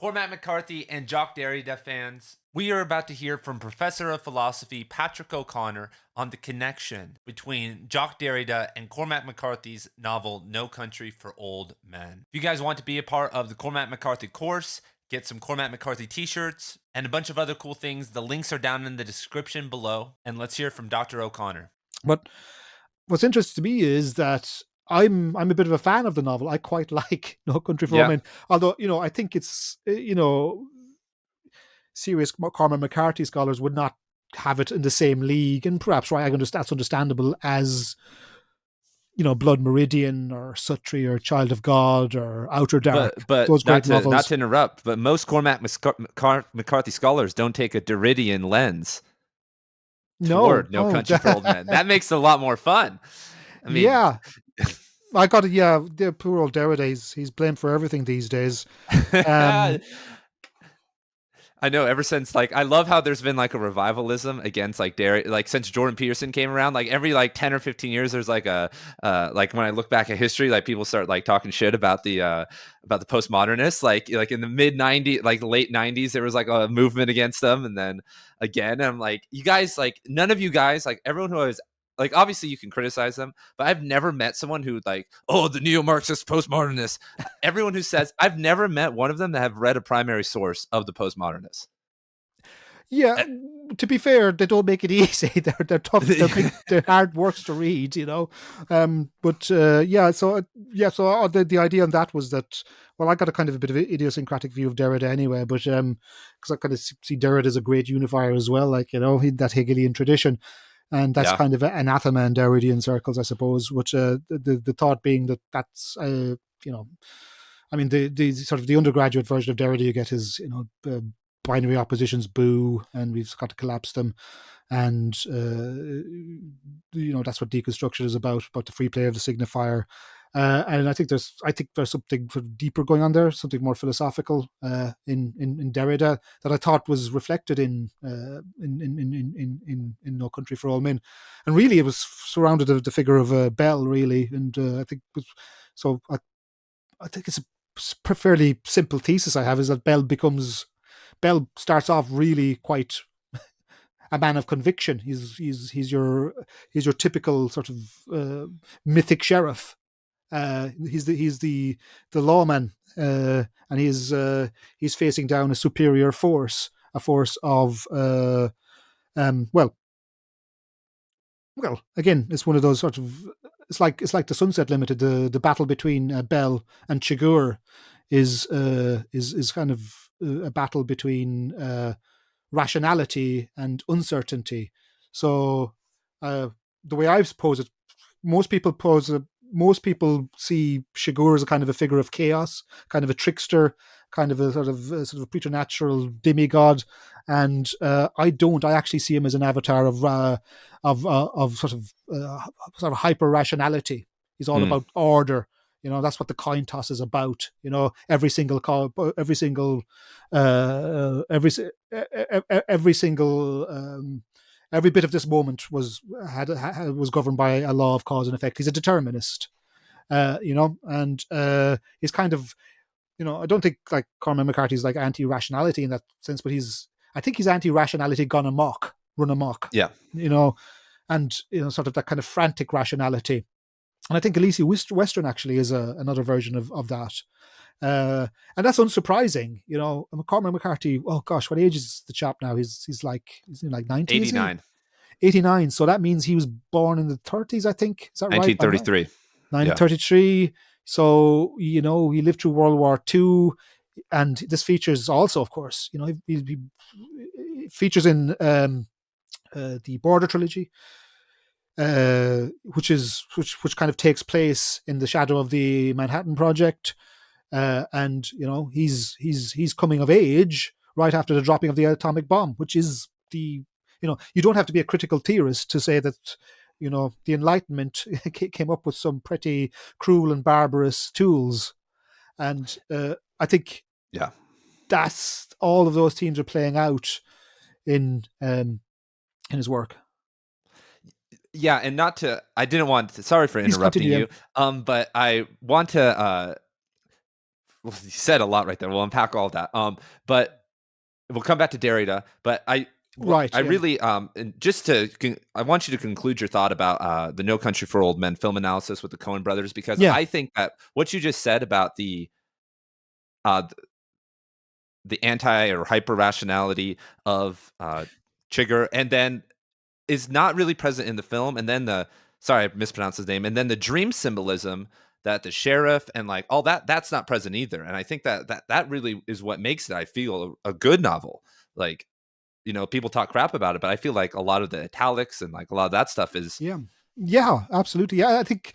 Cormac McCarthy and Jacques Derrida fans, we are about to hear from Professor of Philosophy Patrick O'Connor on the connection between Jacques Derrida and Cormac McCarthy's novel No Country for Old Men. If you guys want to be a part of the Cormac McCarthy course, get some Cormac McCarthy t-shirts, and a bunch of other cool things, the links are down in the description below. And let's hear from Dr. O'Connor. But what's interesting to me is that I'm a bit of a fan of the novel. I quite like No Country for Old Yeah. Men, although I think it's serious Cormac McCarthy scholars would not have it in the same league, and perhaps right, that's understandable, as Blood Meridian or Suttree or Child of God or Outer Dark. But Those great not novels. to interrupt, but most Cormac McCarthy scholars don't take a Derridian lens toward No Country for Old Men. That makes it a lot more fun. I mean, yeah. I got it. Yeah, the poor old Derrida. He's blamed for everything these days. I know. Ever since, I love how there's been a revivalism against since Jordan Peterson came around. Every 10 or 15 years, there's when I look back at history, people start talking shit about the postmodernists. Like in the mid '90s, late '90s, there was a movement against them, and then again, I'm like, you guys, none of you guys, everyone who was. Obviously you can criticize them, but I've never met someone who the neo-Marxist postmodernists. Everyone who says, I've never met one of them that have read a primary source of the postmodernists. Yeah, to be fair, they don't make it easy. They're tough. They're hard works to read, So the idea on that was that. Well, I got a kind of a bit of an idiosyncratic view of Derrida anyway, but because I kind of see Derrida as a great unifier as well, that Hegelian tradition. And that's kind of anathema in Derridian circles, I suppose. Which the thought being that's the sort of the undergraduate version of Derrida you get is binary oppositions boo, and we've got to collapse them, and that's what deconstruction is about the free play of the signifier. And I think there's something deeper going on there, something more philosophical in Derrida that I thought was reflected in No Country for All Men, and really it was surrounded the figure of Bell, really, and I think I think it's a fairly simple thesis I have, is that Bell starts off really quite a man of conviction. He's your typical sort of mythic sheriff. He's the lawman, and he's facing down a superior force, a force of again, it's one of those sort of it's like the Sunset Limited. The battle between Bell and Chigurh is kind of a battle between rationality and uncertainty. So the way I've posed it, most people see Chigurh as a kind of a figure of chaos, kind of a trickster, kind of a sort of preternatural demigod, and I don't. I actually see him as an avatar of sort of hyper rationality. He's all about order. That's what the coin toss is about. Every single every bit of this moment was governed by a law of cause and effect. He's a determinist, and he's kind of, I don't think Cormac McCarthy's anti-rationality in that sense, but I think he's anti-rationality run amok. Yeah. And sort of that kind of frantic rationality. And I think Elise Western actually is another version of that. And that's unsurprising. Cormac McCarthy, oh gosh, what age is the chap now? He's in 90? 89. 89. So that means he was born in the 30s, I think. Is that 1933. Right? 1933. Yeah. So, he lived through World War II. And this features also, of course, he features in the Border trilogy, which kind of takes place in the shadow of the Manhattan Project, and he's coming of age right after the dropping of the atomic bomb, which is you don't have to be a critical theorist to say that the Enlightenment came up with some pretty cruel and barbarous tools, and I think that's all of those themes are playing out in his work. Yeah, and I didn't want to, sorry for interrupting you, but I want to well, you said a lot right there. We'll unpack all of that. But we'll come back to Derrida. But Right. I Yeah. really and just to I want you to conclude your thought about the No Country for Old Men film analysis with the Coen brothers, because Yeah. I think that what you just said about uh, the anti or hyper rationality of Chigger, and then is not really present in the film, and then the sorry, I mispronounced his name, and then the dream symbolism that the sheriff and like all that's not present either. And I think that really is what makes it, I feel, a good novel. Like, people talk crap about it, but I feel like a lot of the italics and like a lot of that stuff is Yeah. Yeah, absolutely. Yeah, I think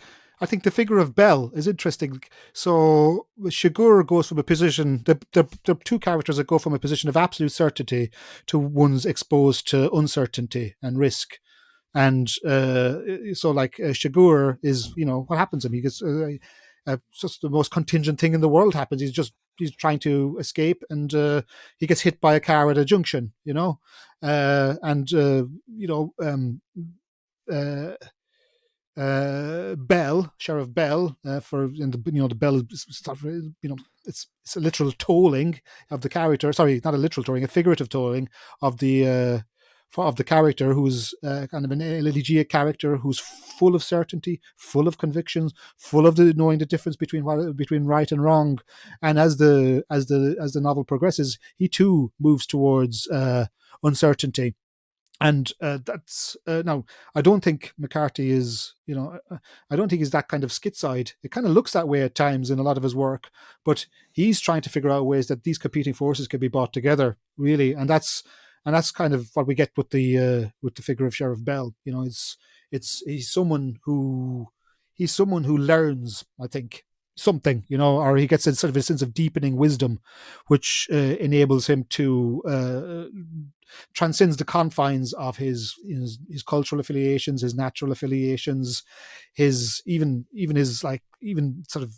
the figure of Bell is interesting. So Shigur goes from a position. The two characters that go from a position of absolute certainty to one's exposed to uncertainty and risk. And so, like Shigur is, what happens to him? He gets just the most contingent thing in the world happens. He's trying to escape, and he gets hit by a car at a junction. And uh, Bell, Sheriff Bell, for in the the bell is stuff, it's a literal tolling of the character. Sorry, not a literal tolling, a figurative tolling of the character who's kind of an elegiac character who's full of certainty, full of convictions, full of knowing the difference between right and wrong. And as the novel progresses, he too moves towards uncertainty. And that's now. I don't think McCarthy is, I don't think he's that kind of schizoid. It kind of looks that way at times in a lot of his work, but he's trying to figure out ways that these competing forces can be brought together, really. And that's kind of what we get with the figure of Sheriff Bell. He's someone who learns, I think, something, or he gets a sort of a sense of deepening wisdom, which enables him to transcends the confines of his cultural affiliations, his natural affiliations, his even sort of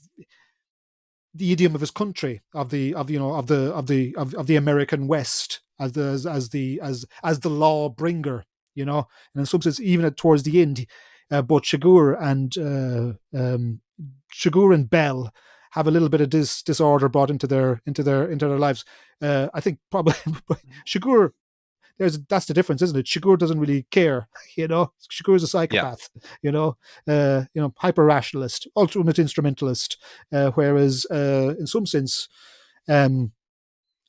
the idiom of his country, of the American West, as the law bringer, and in some sense, even towards the end, both Shigur and Bell have a little bit of disorder brought into their lives. I think probably Shigur, that's the difference, isn't it? Shigur doesn't really care, Shigur is a yeah. psychopath, hyper rationalist, ultimate instrumentalist, whereas in some sense, um,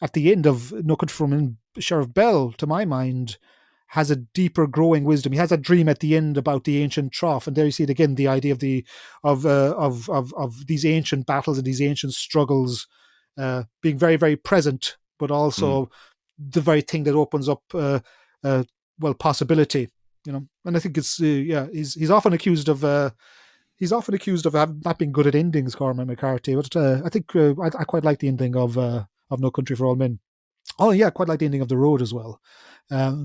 at the end of No Country for Old Men, Sheriff Bell, to my mind, has a deeper growing wisdom. He has a dream at the end about the ancient trough, and there you see it again, the idea of these ancient battles and these ancient struggles being very, very present, but Mm. also the very thing that opens up possibility. And I think it's yeah, he's often accused of not being good at endings, Cormac McCarthy. But I think I quite like the ending of No Country for Old Men. Oh yeah, I quite like the ending of The Road as well.